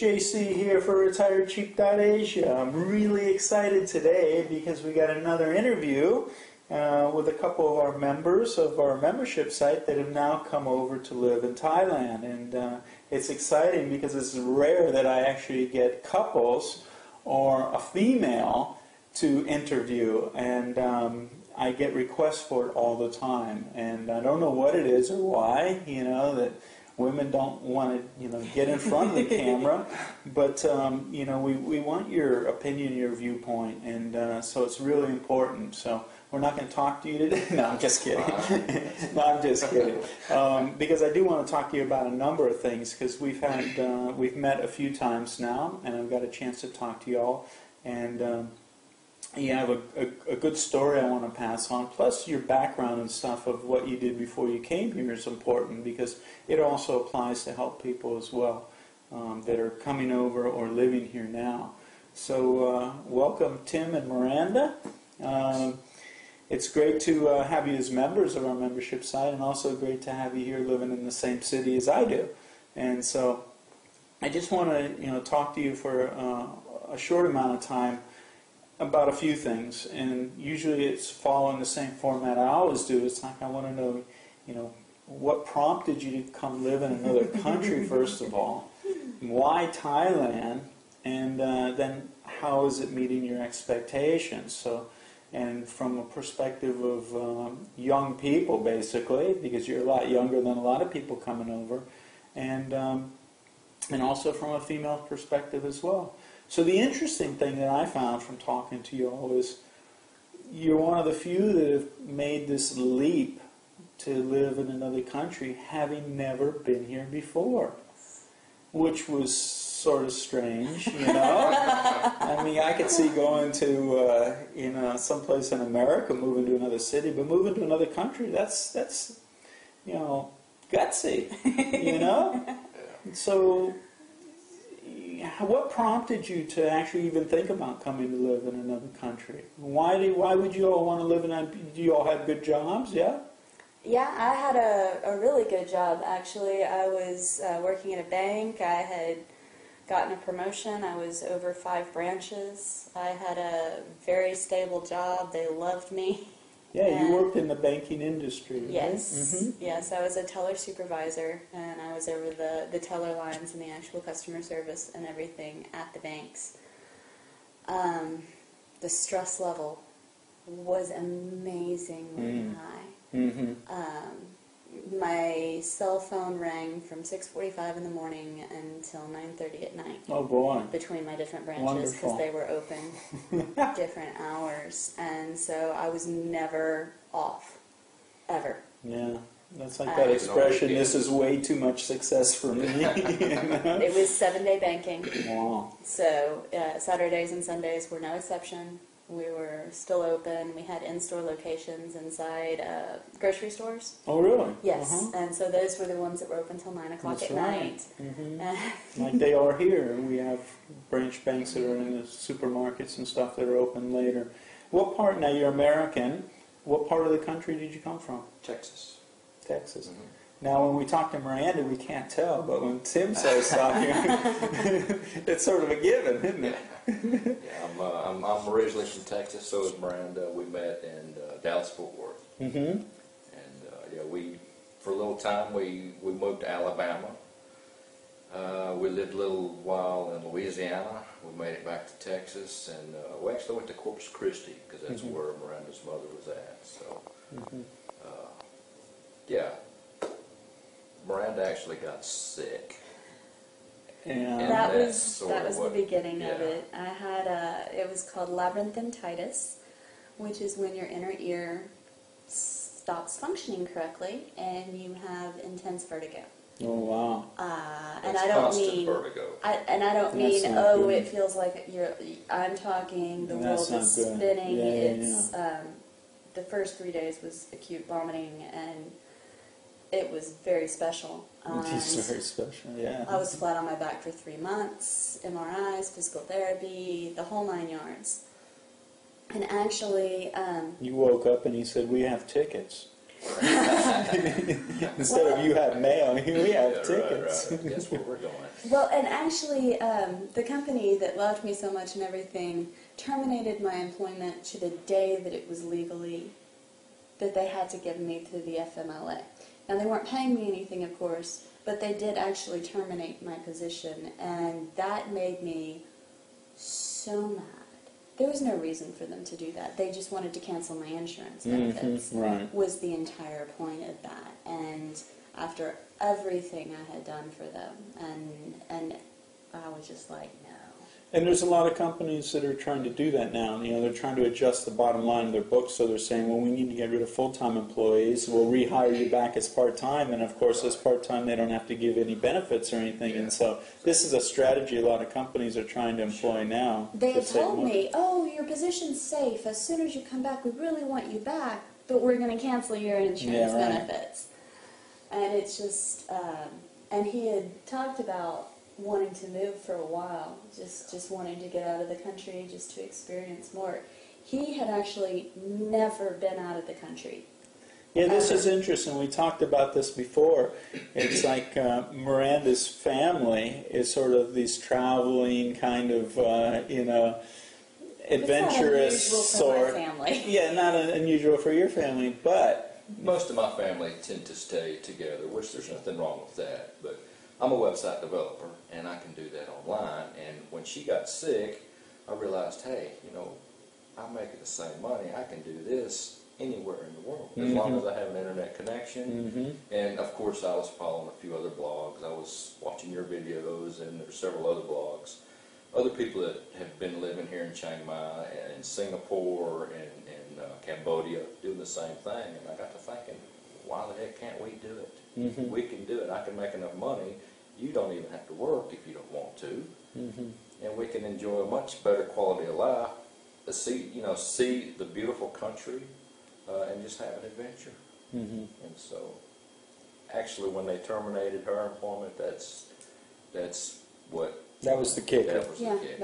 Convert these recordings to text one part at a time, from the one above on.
JC here for RetireCheap.Asia. I'm really excited today because we got another interview with a couple of our members of our membership site that have now come over to live in Thailand. And it's exciting because it's rare that I actually get couples or a female to interview. And I get requests for it all the time. And I don't know what it is or why, that women don't want to, get in front of the camera, but we want your opinion, your viewpoint, and so it's really important. So we're not going to talk to you today. No, I'm just kidding. No, I'm just kidding. Because I do want to talk to you about a number of things. Because we've met a few times now, and I've got a chance to talk to you all, and you have a good story I want to pass on, plus your background and stuff of what you did before you came here is important because it also applies to help people as well that are coming over or living here now. So welcome Tim and Miranda. It's great to have you as members of our membership site, and also great to have you here living in the same city as I do. And so I just want to talk to you for a short amount of time about a few things, and usually it's following the same format I always do. It's like I want to know, what prompted you to come live in another country first of all, why Thailand, and then how is it meeting your expectations? So, and from a perspective of young people, basically, because you're a lot younger than a lot of people coming over, and also from a female perspective as well. So the interesting thing that I found from talking to you all is you're one of the few that have made this leap to live in another country having never been here before, which was sort of strange, I mean, I could see going to someplace in America, moving to another city, but moving to another country, that's gutsy, So what prompted you to actually even think about coming to live in another country? Why would you all want to live in? Do you all have good jobs? Yeah. Yeah, I had a really good job actually. I was working at a bank. I had gotten a promotion. I was over 5 branches. I had a very stable job. They loved me. Yeah, you worked in the banking industry, right? Yes, Mm-hmm. Yes, I was a teller supervisor, and I was over the teller lines and the actual customer service and everything at the banks. The stress level was amazingly high. Mm-hmm. My cell phone rang from 6:45 in the morning until 9:30 at night. Oh boy! Between my different branches, because they were open different hours, and so I was never off, ever. Yeah, that's like that expression. This is way too much success for me. It was 7-day banking. Wow! So Saturdays and Sundays were no exception. We were still open. We had in-store locations inside grocery stores. Oh, really? Yes. And so those were the ones that were open till 9 o'clock at night. Mm-hmm. Like they are here. We have branch banks that are in the supermarkets and stuff that are open later. What part, now you're American, what part of the country did you come from? Texas. Texas. Mm-hmm. Now when we talk to Miranda, we can't tell, but when Tim starts talking, it's sort of a given, isn't it? Yeah, I'm originally from Texas, so is Miranda. We met in Dallas-Fort Worth. Mm-hmm. And we for a little time we moved to Alabama. We lived a little while in Louisiana. We made it back to Texas, and we actually went to Corpus Christi because that's where Miranda's mother was at. So, Miranda actually got sick. And that was the beginning of it. I had it was called labyrinthitis, which is when your inner ear stops functioning correctly and you have intense vertigo. Oh wow! And I don't mean vertigo. It feels like you're. I'm talking the world is spinning. The first 3 days was acute vomiting, and it was very special. It's very special, yeah. I was flat on my back for 3 months, MRIs, physical therapy, the whole 9 yards. And actually... you woke up and he said, "We have tickets." Instead of you have mail, here we have tickets. Right. That's where we're going. Well, and actually, the company that loved me so much and everything terminated my employment to the day that it was legally, that they had to give me through the FMLA. Now, they weren't paying me anything, of course, but they did actually terminate my position, and that made me so mad. There was no reason for them to do that. They just wanted to cancel my insurance benefits. Right. Was the entire point of that. And after everything I had done for them, and I was just like, no. And there's a lot of companies that are trying to do that now. You know, they're trying to adjust the bottom line of their books, so they're saying, well, we need to get rid of full-time employees. We'll rehire you back as part-time, and of course, as part-time, they don't have to give any benefits or anything. And so this is a strategy a lot of companies are trying to employ now. They had told me, oh, your position's safe. As soon as you come back, we really want you back, but we're going to cancel your insurance benefits. And it's just, and he had talked about wanting to move for a while, just wanting to get out of the country, just to experience more. He had actually never been out of the country. Yeah, this is interesting. We talked about this before. It's like Miranda's family is sort of these traveling kind of, adventurous sort. It's not unusual for my family. Yeah, not unusual for your family, but most of my family tend to stay together, which there's nothing wrong with that. But I'm a website developer, and I can do that online. And when she got sick, I realized, hey, I'm making the same money. I can do this anywhere in the world, as long as I have an internet connection. And of course, I was following a few other blogs. I was watching your videos, and there's several other blogs. Other people that have been living here in Chiang Mai and Singapore and Cambodia doing the same thing. And I got to thinking, why the heck can't we do it? We can do it. I can make enough money. You don't even have to work if you don't want to. And we can enjoy a much better quality of life. See the beautiful country, and just have an adventure. And so, actually, when they terminated her employment, that's what. That was the kicker. That was the kick.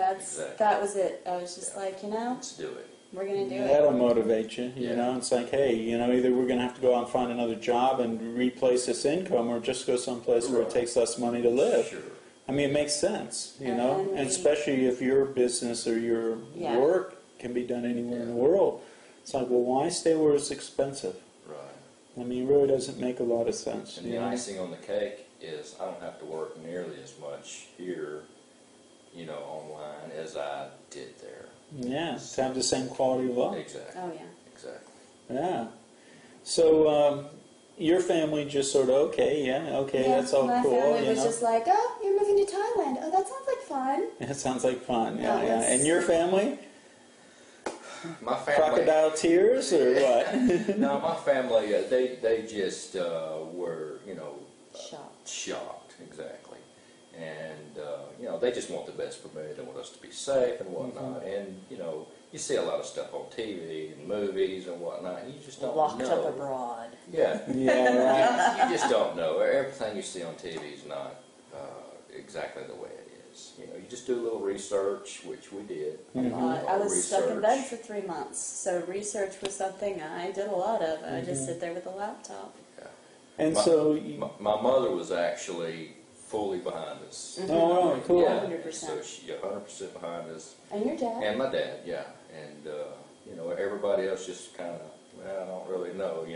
That was it. I was just like, let's do it. We're going to do it. That'll motivate you, you know. It's like, hey, either we're going to have to go out and find another job and replace this income, or just go someplace where it takes less money to live. Sure. I mean, it makes sense, and especially if your business or your work can be done anywhere in the world. It's like, well, why stay where it's expensive? Right. I mean, it really doesn't make a lot of sense. And the icing on the cake is I don't have to work nearly as much here, online as I did there. Yeah, to have the same quality of life. Exactly. Oh, yeah. Exactly. Yeah. So, your family just sort of, that's all my cool. My family was just like, oh, you're moving to Thailand. Oh, that sounds like fun. It sounds like fun, yeah. And your family? My family. Crocodile tears or what? No, my family, they just were, shocked, exactly. And, they just want the best for me. They want us to be safe and whatnot. And, you see a lot of stuff on TV and movies and whatnot, and you just don't know. Locked up abroad. Yeah. Yeah, right. You just don't know. Everything you see on TV is not exactly the way it is. You just do a little research, which we did. I was stuck in bed for 3 months, so research was something I did a lot of. I just sit there with a laptop. Yeah. And my mother was actually fully behind us. Oh, cool. Yeah, 100%. so she 100% behind us. And your dad? And my dad, yeah. And, everybody else just kind of, I don't really know,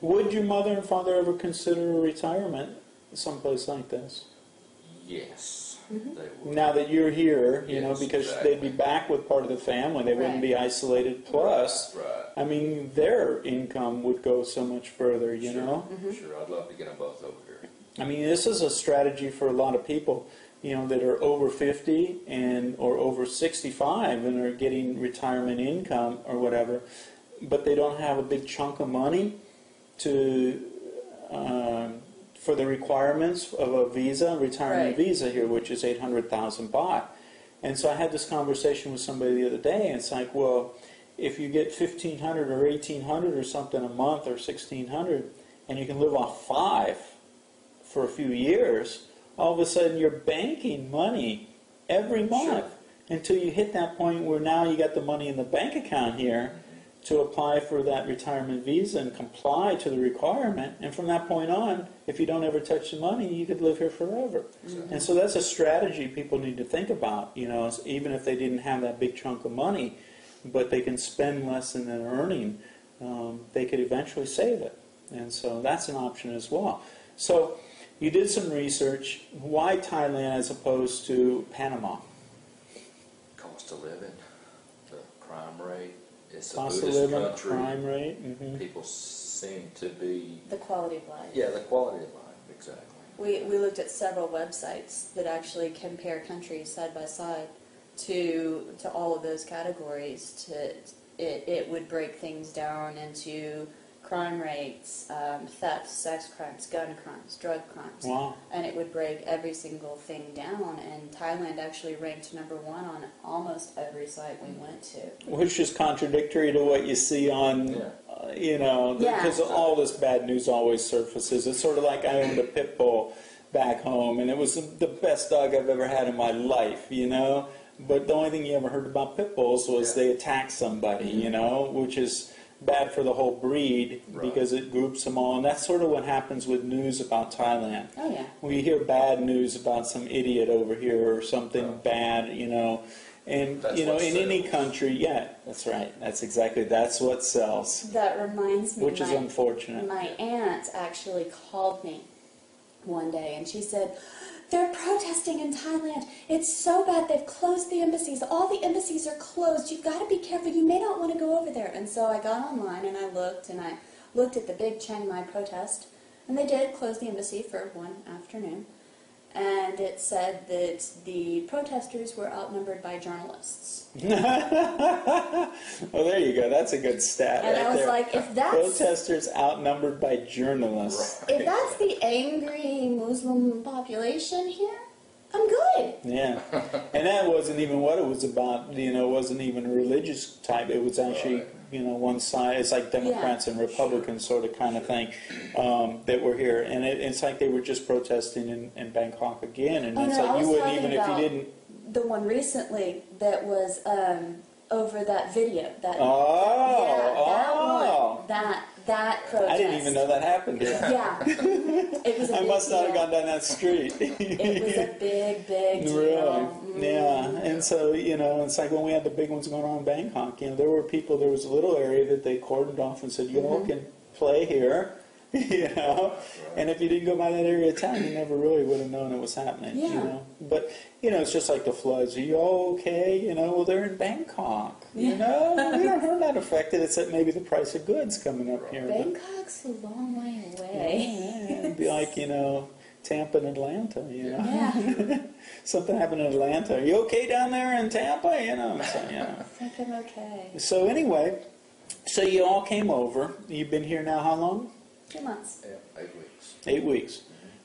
Would your mother and father ever consider retirement someplace like this? Yes, they would. Now that you're here, Yes, because exactly. they'd be back with part of the family, they wouldn't be isolated. Plus, Right. I mean, their income would go so much further, you know? Sure, I'd love to get them both over here. I mean, this is a strategy for a lot of people, that are over 50 or over 65 and are getting retirement income or whatever, but they don't have a big chunk of money for the requirements of a visa, retirement visa here, which is 800,000 baht. And so I had this conversation with somebody the other day, and it's like, well, if you get 1,500 or 1,800 or something a month or 1,600, and you can live off 5 for a few years, all of a sudden you're banking money every month until you hit that point where now you got the money in the bank account here, to apply for that retirement visa and comply to the requirement, and from that point on, if you don't ever touch the money, you could live here forever. Exactly. And so that's a strategy people need to think about, you know, even if they didn't have that big chunk of money, but they can spend less than they're earning, they could eventually save it. And so that's an option as well. So you did some research. Why Thailand as opposed to Panama? Cost of living, the crime rate. It's a Cost of Buddhist living, country. crime rate. People seem to be... The quality of life. Yeah, the quality of life, exactly. We looked at several websites that actually compare countries side by side to all of those categories. It would break things down into crime rates, theft, sex crimes, gun crimes, drug crimes. Wow. And it would break every single thing down. And Thailand actually ranked #1 on almost every site we went to. Which is contradictory to what you see on, you know, because all this bad news always surfaces. It's sort of like I owned a pit bull back home, and it was the best dog I've ever had in my life, you know. But the only thing you ever heard about pit bulls was they attack somebody, you know, which is bad for the whole breed because it groups them all. And that's sort of what happens with news about Thailand. Oh, yeah. We hear bad news about some idiot over here or something bad, you know. And, That's you know, what in sells. any country, that's right. That's what sells. That reminds me, Which is unfortunate. My aunt actually called me one day and she said, "They're protesting in Thailand. It's so bad. They've closed the embassies. All the embassies are closed. You've got to be careful. You may not want to go over there." And so I got online and I looked at the big Chiang Mai protest, and they did close the embassy for one afternoon. And it said that the protesters were outnumbered by journalists. Well, there you go. That's a good stat. And right I was there. like, if that's Protesters outnumbered by journalists. if that's the angry Muslim population here, I'm good. Yeah, and that wasn't even what it was about. You know, it wasn't even a religious type. It was actually, you know, one side. It's like Democrats and Republicans sort of kind of thing that were here, and it's like they were just protesting in Bangkok again, and it's like you wouldn't even if you didn't. The one recently that was over that video. That that protest. I didn't even know that happened here. Yeah, it was. I must not have gone down that street. It was a big deal. Really? Yeah, and so, you know, it's like when we had the big ones going on in Bangkok, you know, there was a little area that they cordoned off and said, you all can play here, you know, and if you didn't go by that area of town, you never really would have known it was happening, you know. But, you know, it's just like the floods. Are you all okay? You know, well, they're in Bangkok, you know. We're not affected, except maybe the price of goods coming up here. Bangkok's a long way away. Yeah, it'd be like, you know, Tampa and Atlanta, you know. Yeah. Something happened in Atlanta. Are you okay down there in Tampa? You know, so, I think I'm okay. So anyway, so you all came over. You've been here now how long? 2 months. Yeah, 8 weeks. 8 weeks.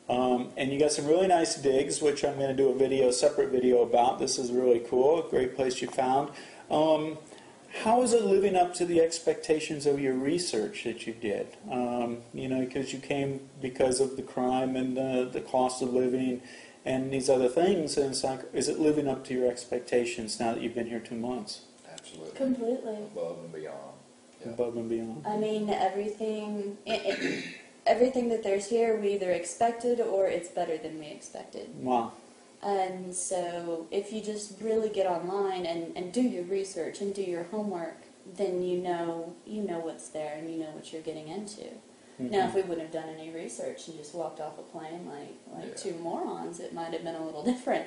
And you got some really nice digs, which I'm going to do a separate video about. This is really cool. A great place you found. How is it living up to the expectations of your research that you did? You know, because you came because of the crime and the cost of living and these other things. And it's like, is it living up to your expectations now that you've been here 2 months? Absolutely. Completely. Above and beyond. Yeah. Above and beyond. I mean, everything that there's here we either expected or it's better than we expected. Wow. And so if you just really get online and do your research and do your homework, then you know what's there and you know what you're getting into. Mm-hmm. Now, if we wouldn't have done any research and just walked off a plane like two morons, it might have been a little different.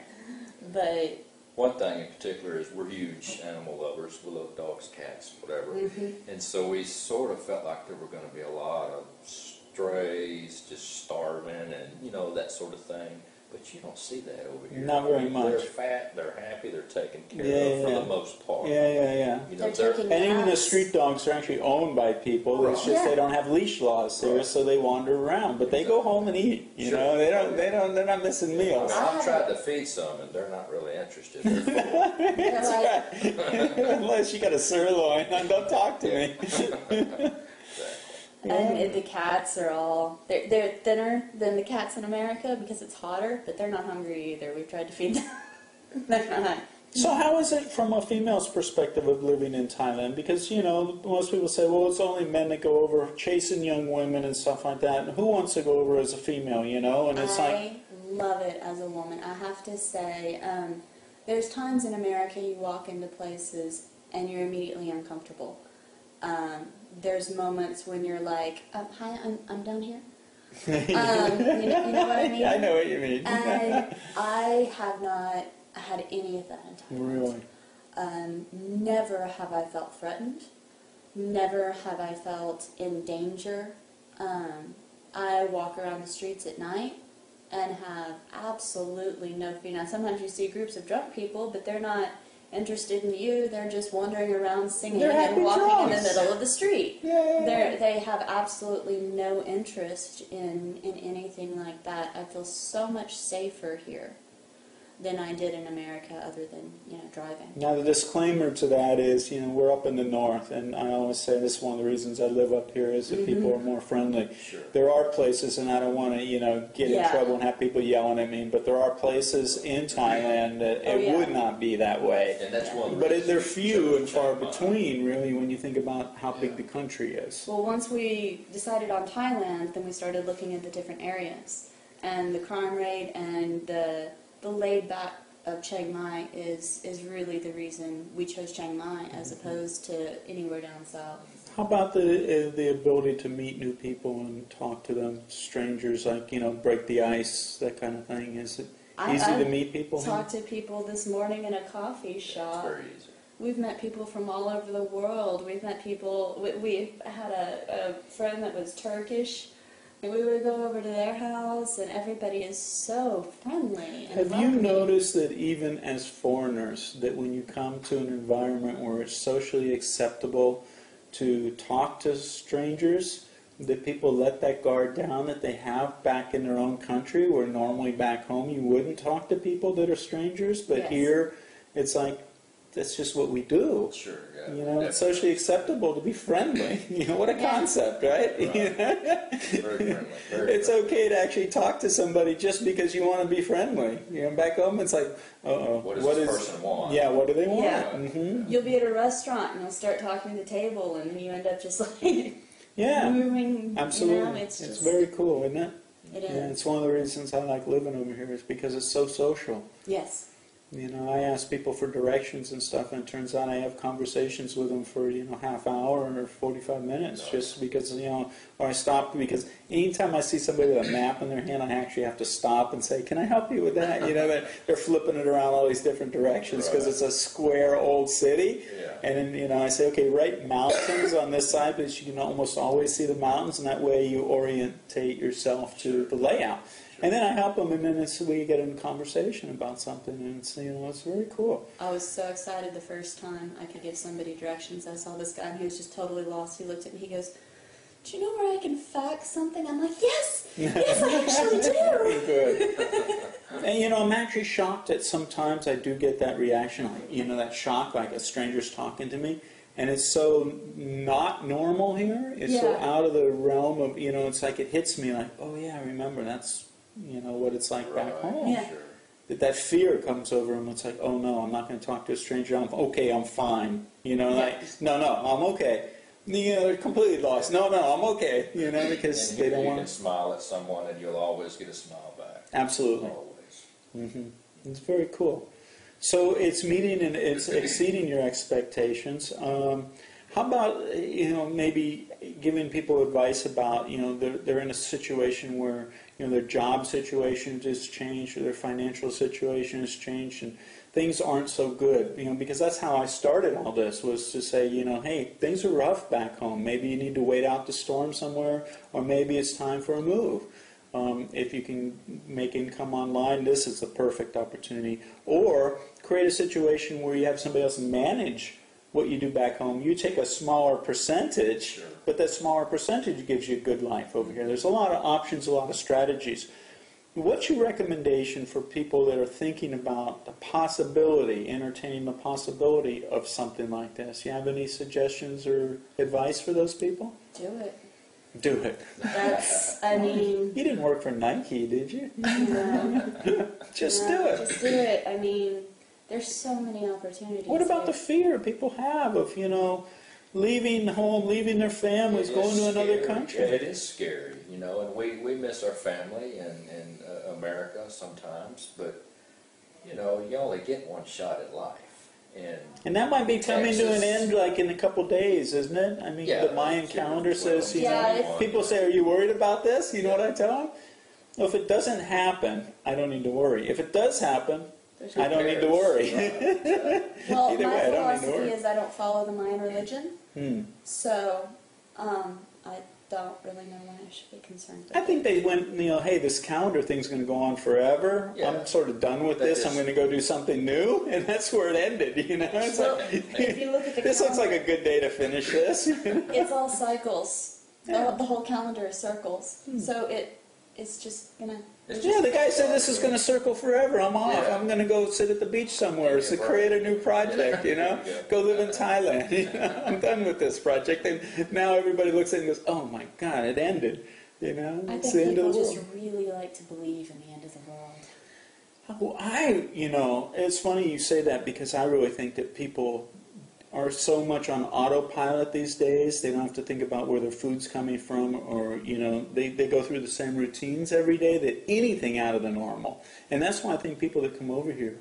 But one thing in particular is we're huge animal lovers. We love dogs, cats, whatever. Mm-hmm. And so we sort of felt like there were going to be a lot of strays just starving and, you know, that sort of thing. But you don't see that over here. Not very much. They're fat, they're happy, they're taken care of for the most part. Yeah. You know, And even the street dogs are actually owned by people. It's just they don't have leash laws here, so they wander around. But they go home and eat. You know, they're not missing meals. I've tried to feed some, and they're not really interested. They're full. That's right. Unless you got a sirloin, don't talk to me. And the cats are they're thinner than the cats in America because it's hotter, but they're not hungry either. We've tried to feed them. They're not. So how is it from a female's perspective of living in Thailand? Because, you know, most people say, well, it's only men that go over chasing young women and stuff like that. And who wants to go over as a female, you know? And it's I love it as a woman. I have to say, there's times in America you walk into places and you're immediately uncomfortable. There's moments when you're like, hi, I'm down here. You know what I mean? I know what you mean. And I have not had any of that in Thailand. Really? Never have I felt threatened. Never have I felt in danger. I walk around the streets at night and have absolutely no fear. Now, sometimes you see groups of drunk people, but they're not interested in you. They're just wandering around singing and walking in the middle of the street. Yeah. They have absolutely no interest in anything like that. I feel so much safer here than I did in America, other than, you know, driving. Now, the disclaimer to that is, you know, we're up in the north, and I always say this is one of the reasons I live up here is that people are more friendly. Sure. There are places, and I don't want to, you know, get in trouble and have people yelling at me, but there are places in Thailand that it would not be that way. And that's one of the But they're few and far Chiang Mai. between, really, when you think about how big the country is. Well, once we decided on Thailand, then we started looking into different areas. And the crime rate and the laid back of Chiang Mai is really the reason we chose Chiang Mai as opposed to anywhere down south. How about the ability to meet new people and talk to them, strangers, like, you know, break the ice, that kind of thing? Is it easy to meet people? I talked to people this morning in a coffee shop. It's very easy. We've met people from all over the world. We've met people, we had a friend that was Turkish. And we would go over to their house, and everybody is so friendly and Have you welcoming. noticed that even as foreigners, that when you come to an environment where it's socially acceptable to talk to strangers, that people let that guard down that they have back in their own country, where normally back home you wouldn't talk to people that are strangers, but here it's like, that's just what we do. Sure, yeah. You know, it's socially acceptable to be friendly. You know, what a concept, right? Right. Very friendly. It's okay to actually talk to somebody just because you want to be friendly. You know, back home it's like, what does this person want? Yeah, what do they want? Yeah. Mm-hmm. You'll be at a restaurant and you'll start talking to the table, and then you end up just like moving. Absolutely. You know, it's just very cool, isn't it? It is. Yeah, it's one of the reasons I like living over here is because it's so social. Yes. You know, I ask people for directions and stuff, and it turns out I have conversations with them for, you know, half hour or 45 minutes just because, you know, or I stop because anytime I see somebody with a map in their hand, I actually have to stop and say, can I help you with that? You know, they're flipping it around all these different directions because it's a square old city. Yeah. And then, you know, I say, okay, right mountains on this side, because you can almost always see the mountains, and that way you orientate yourself to the layout. And then I help them, and then we get in conversation about something, and it's, you know, it's very cool. I was so excited the first time I could give somebody directions. I saw this guy, and he was just totally lost. He looked at me, he goes, do you know where I can fax something? I'm like, yes, I actually do. Good. And, you know, I'm actually shocked that sometimes I do get that reaction, you know, that shock, like a stranger's talking to me. And it's so not normal here. It's so out of the realm of, you know, it's like it hits me like, oh, yeah, I remember that's, you know, what it's like back home. Yeah. Sure. That fear comes over them. It's like, oh no, I'm not going to talk to a stranger. I'm fine. You know, like, no, I'm okay. You know, they're completely lost. No, I'm okay. You know, because they don't want to. You can smile at someone, and you'll always get a smile back. Absolutely. Always. Mm-hmm. It's very cool. So it's meeting and it's exceeding your expectations. How about, you know, maybe giving people advice about, you know, they're in a situation where, you know, their job situation has changed or their financial situation has changed and things aren't so good, you know, because that's how I started all this, was to say, you know, hey, things are rough back home. Maybe you need to wait out the storm somewhere, or maybe it's time for a move. If you can make income online, this is the perfect opportunity. Or create a situation where you have somebody else manage what you do back home. You take a smaller percentage, but that smaller percentage gives you a good life over here. There's a lot of options, a lot of strategies. What's your recommendation for people that are thinking about the possibility, entertaining the possibility of something like this? You have any suggestions or advice for those people? Do it. Do it. That's, I mean... You didn't work for Nike, did you? No. Just do it. Just do it. I mean, There's so many opportunities. What about the fear people have of, leaving home, leaving their families, going to another country? Yeah, it is scary, and we miss our family in America sometimes, but, you only get one shot at life. And that might be coming to an end like in a couple days, isn't it? I mean, the Mayan calendar says, people say, are you worried about this? You know what I tell them? Well, if it doesn't happen, I don't need to worry. If it does happen, I don't need to worry. Well, my philosophy is I don't follow the Mayan religion, so I don't really know why I should be concerned with I think they went, hey, this calendar thing's going to go on forever. Yeah. I'm sort of done with this. I'm going to go do something new, and that's where it ended. It's if you look at the this looks like a good day to finish this. It's all cycles. Yeah. The whole calendar is circles, so it's just gonna. The guy said this is going to circle forever. I'm off. Yeah. I'm going to go sit at the beach somewhere to create a new project, Go live in Thailand. I'm done with this project. And now everybody looks at it and goes, oh my God, it ended. I think people just really like to believe in the end of the world. Well, it's funny you say that because I really think that people are so much on autopilot these days. They don't have to think about where their food's coming from, or they go through the same routines every day, that anything out of the normal. And that's why I think people that come over here,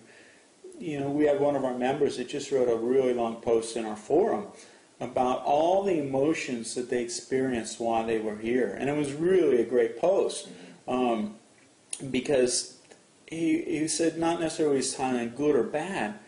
we have one of our members that just wrote a really long post in our forum about all the emotions that they experienced while they were here, and it was really a great post, because he said not necessarily is Thailand good or bad,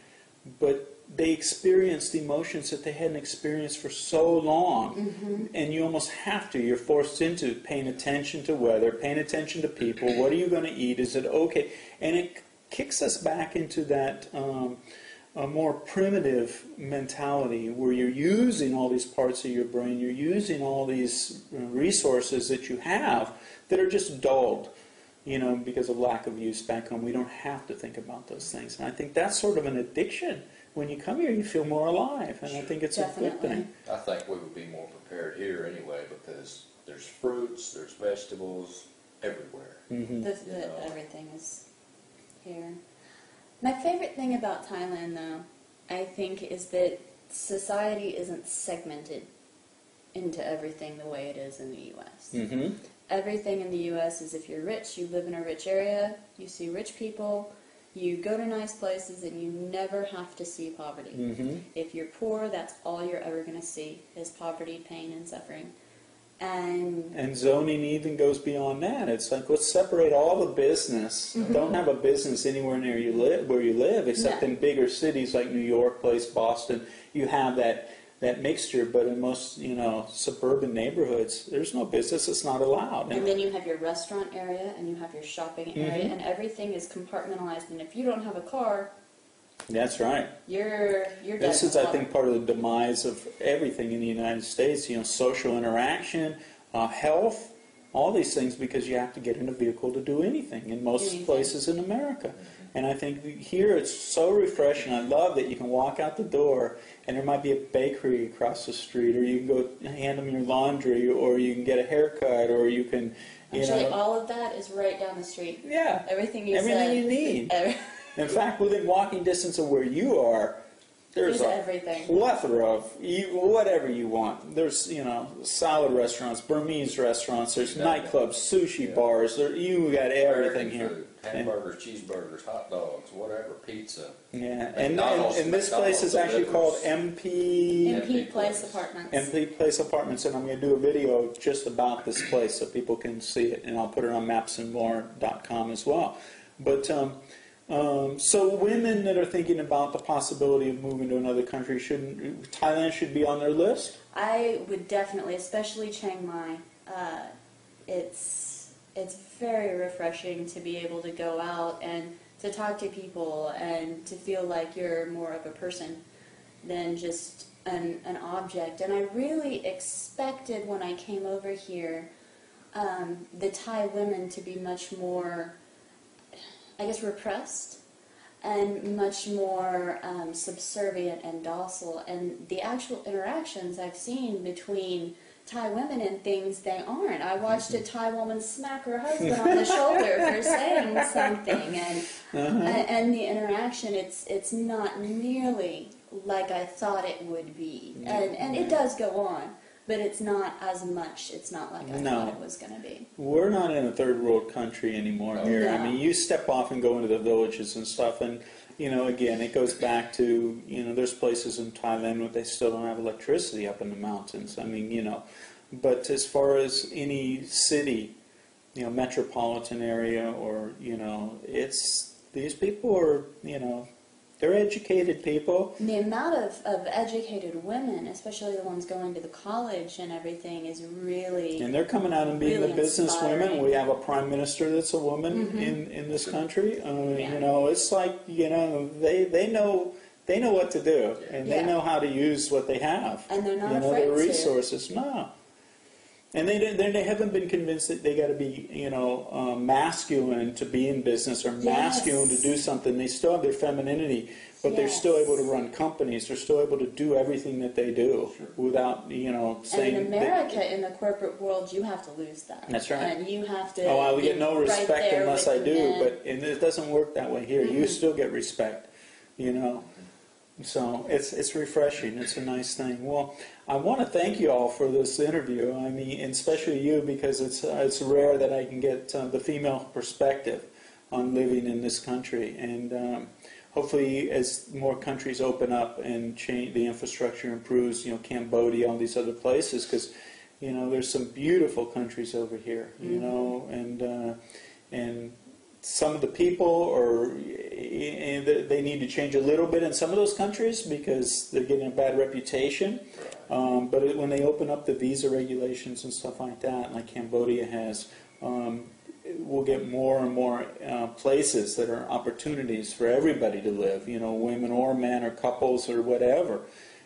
but they experienced emotions that they hadn't experienced for so long, and you almost have to. You're forced into paying attention to weather, paying attention to people. What are you going to eat? Is it okay? And it kicks us back into that a more primitive mentality where you're using all these parts of your brain, you're using all these resources that you have that are just dulled. Because of lack of use back home. We don't have to think about those things. And I think that's sort of an addiction. When you come here, you feel more alive, and I think it's a good thing. I think we would be more prepared here anyway, because there's fruits, there's vegetables everywhere. Everything is here. My favorite thing about Thailand, though, I think, is that society isn't segmented into everything the way it is in the U.S. Everything in the U.S. is if you're rich, you live in a rich area, you see rich people, you go to nice places, and you never have to see poverty. If you're poor, that's all you're ever going to see is poverty, pain, and suffering. And zoning even goes beyond that. It's like, let's separate all the business. Don't have a business anywhere near where you live, except in bigger cities like New York, Boston. You have that mixture, but in most suburban neighborhoods, there's no business. It's not allowed. And then you have your restaurant area, and you have your shopping area, and everything is compartmentalized. And if you don't have a car, that's right. You're this is, I think, part of the demise of everything in the United States. Social interaction, health, all these things, because you have to get in a vehicle to do anything in most places in America. And I think here it's so refreshing. I love that you can walk out the door and there might be a bakery across the street, or you can go hand them your laundry, or you can get a haircut, or you can, Actually, all of that is right down the street. Yeah. Everything you need. In fact, within walking distance of where you are, there's a plethora of whatever you want. There's, salad restaurants, Burmese restaurants, there's nightclubs, sushi bars, you got everything here. Food, hamburgers, cheeseburgers, hot dogs, whatever, pizza. Yeah, and this place is actually called MP Place Apartments. MP Place Apartments, and I'm going to do a video just about this place so people can see it, and I'll put it on mapsandmore.com as well. But so women that are thinking about the possibility of moving to another country, Thailand should be on their list? I would definitely, especially Chiang Mai. It's very refreshing to be able to go out and to talk to people and to feel like you're more of a person than just an object. And I really expected when I came over here the Thai women to be much more, I guess, repressed and much more subservient and docile. And the actual interactions I've seen between Thai women in things they aren't. I watched a Thai woman smack her husband on the shoulder for saying something, and the interaction, it's not nearly like I thought it would be, and it does go on, but it's not as much. It's not like I thought it was going to be. We're not in a third world country anymore here. No. I mean, you step off and go into the villages and stuff, and again, it goes back to, there's places in Thailand where they still don't have electricity up in the mountains. I mean, but as far as any city, metropolitan area, or, it's, these people are, they're educated people. The amount of educated women, especially the ones going to the college and everything, is really, and they're coming out and being really the business inspiring. women. We have a prime minister that's a woman in this country. It's like, they know what to do, and they know how to use what they have. And they're not afraid their resources. No. And they haven't been convinced that they got to be, masculine to be in business, or masculine to do something. They still have their femininity, but they're still able to run companies. They're still able to do everything that they do without, saying. And in America, in the corporate world, you have to lose that. That's right. And you have to. Oh, I get no respect right unless I do, men. but it doesn't work that way here. You still get respect, So it's refreshing. It's a nice thing. Well, I want to thank you all for this interview. I mean, and especially you, because it's rare that I can get the female perspective on living in this country. And hopefully, as more countries open up and change, the infrastructure improves. Cambodia, all these other places, because there's some beautiful countries over here. And some of the people they need to change a little bit in some of those countries because they're getting a bad reputation. But when they open up the visa regulations and stuff like that, like Cambodia has, we'll get more and more places that are opportunities for everybody to live, women or men or couples or whatever.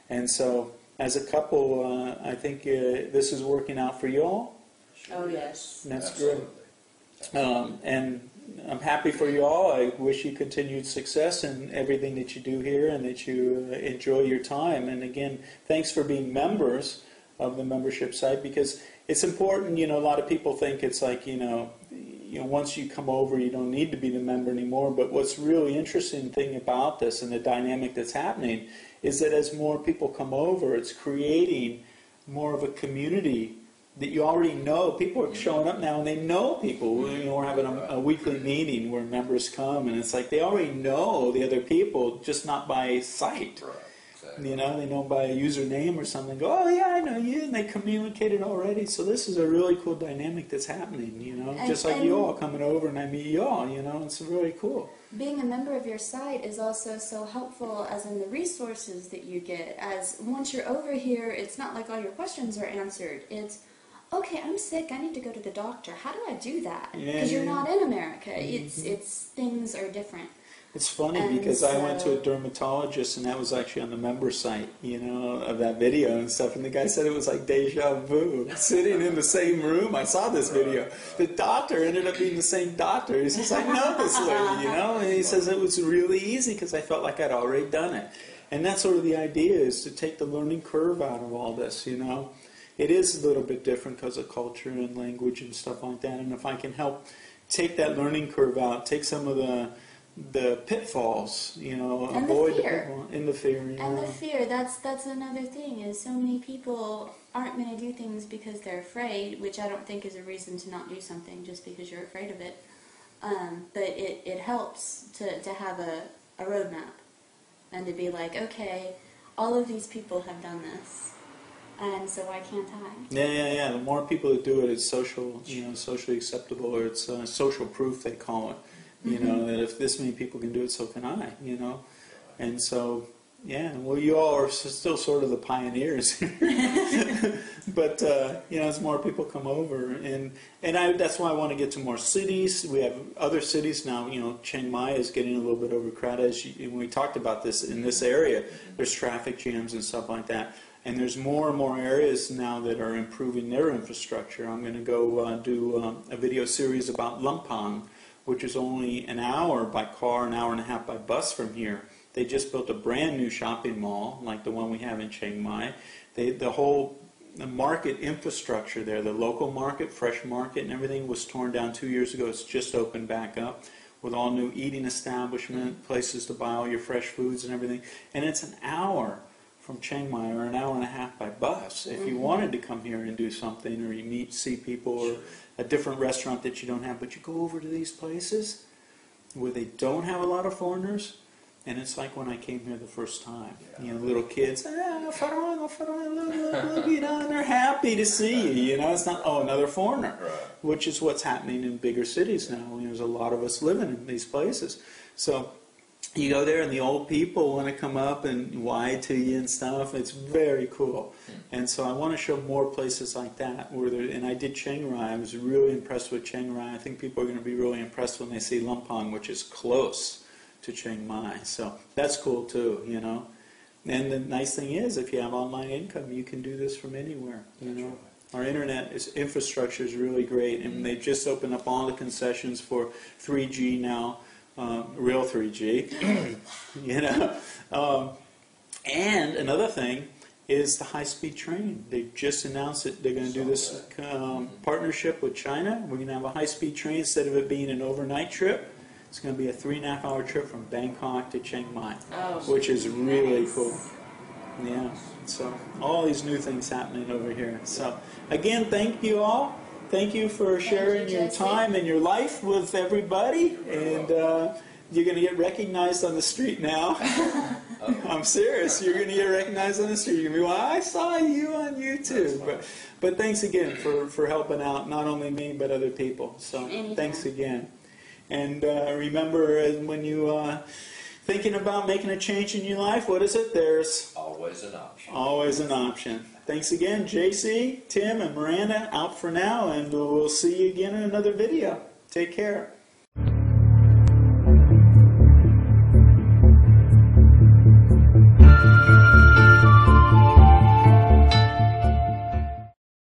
And so, as a couple, I think this is working out for you all. Oh, yes. That's great. And I'm happy for you all. I wish you continued success in everything that you do here, and that you enjoy your time. And again, thanks for being members of the membership site, because it's important. A lot of people think it's like, once you come over, you don't need to be the member anymore. But what's really interesting thing about this and the dynamic that's happening is that as more people come over, it's creating more of a community that you already know. People are showing up now and they know people. We're having a weekly meeting where members come, and it's like they already know the other people, just not by sight. Right. Exactly. They know by a username or something. Go, oh yeah, I know you, and they communicated already. So this is a really cool dynamic that's happening. Just like you all coming over and I meet you all. It's really cool. Being a member of your site is also so helpful, as in the resources that you get. As once you're over here, it's not like all your questions are answered. It's, okay, I'm sick, I need to go to the doctor. How do I do that? Because you're not in America. It's things are different. It's funny because I went to a dermatologist, and that was actually on the member site, of that video and stuff. And the guy said it was like deja vu, sitting in the same room. I saw this video. The doctor ended up being the same doctor. He says, I know this lady, And he says it was really easy because I felt like I'd already done it. And that's sort of the idea, is to take the learning curve out of all this, It is a little bit different because of culture and language and stuff like that. And if I can help take that learning curve out, take some of the pitfalls, avoid the pitfall, and the fear. And the fear, that's another thing, is so many people aren't going to do things because they're afraid, which I don't think is a reason to not do something just because you're afraid of it. But it helps to have a roadmap, and to be like, okay, all of these people have done this. And so why can't I? Yeah. The more people that do it, it's socially acceptable, or it's social proof, they call it. That if this many people can do it, so can I. And so, well, you all are still sort of the pioneers. But as more people come over, and that's why I want to get to more cities. We have other cities now. Chiang Mai is getting a little bit overcrowded. When we talked about this in this area, there's traffic jams and stuff like that. And there's more and more areas now that are improving their infrastructure. I'm going to go do a video series about Lumpang, which is only an hour by car, an hour and a half by bus from here. They just built a brand new shopping mall, like the one we have in Chiang Mai. The whole the market infrastructure there, the local market, fresh market and everything was torn down 2 years ago. It's just opened back up with all new eating establishment, places to buy all your fresh foods and everything. And it's an hour from Chiang Mai, or an hour and a half by bus. If you wanted to come here and do something, or you see people, or a different restaurant that you don't have, but you go over to these places where they don't have a lot of foreigners, and it's like when I came here the first time. You know, little kids, farang, look, you know, and they're happy to see you. You know, it's not, oh, another foreigner, which is what's happening in bigger cities now. You know, there's a lot of us living in these places. So you go there and the old people want to come up and wide to you and stuff. It's very cool. And so I want to show more places like that. And I did Chiang Rai. I was really impressed with Chiang Rai. I think people are going to be really impressed when they see Lumpang, which is close to Chiang Mai. So that's cool too, you know. And the nice thing is, if you have online income, you can do this from anywhere, you know. Our internet infrastructure is really great, and they just opened up all the concessions for 3G now. Real 3G, you know. And another thing is the high-speed train. They just announced it. They're going to do this partnership with China. We're going to have a high-speed train instead of it being an overnight trip. It's going to be a 3.5-hour trip from Bangkok to Chiang Mai, which is really cool. Yeah. So all these new things happening over here. So again, thank you all. Thank you for sharing your time and your life with everybody, and you're going to get recognized on the street now. I'm serious. You're going to get recognized on the street. You're going to be, well, I saw you on YouTube. But thanks again for helping out, not only me, but other people. So thanks again. And remember, when you thinking about making a change in your life, what is it? There's always an option. Always an option. Thanks again, JC, Tim, and Miranda out for now, and we'll see you again in another video. Take care.